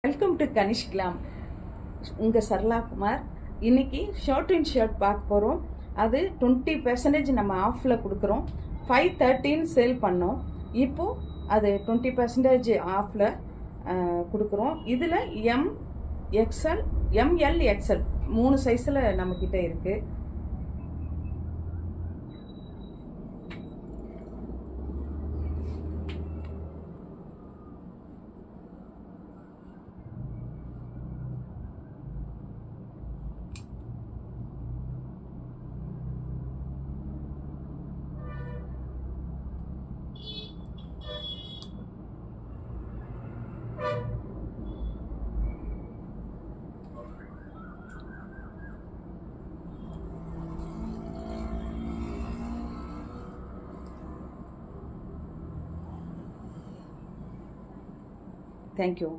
Welcome to Kanish glam. உங்கள் சரளா குமார். இன்னைக்கு shirt and shirt பார்க்க போகிறோம். அது 20% நம்ம ஆஃபில் கொடுக்குறோம். 513 சேல் பண்ணோம். இப்போது அது 20% ஆஃபில் கொடுக்குறோம். இதில் எக்ஸ்எல், எம்எல், எக்ஸ்எல் 3 சைஸில் நம்மக்கிட்ட இருக்குது. Thank you.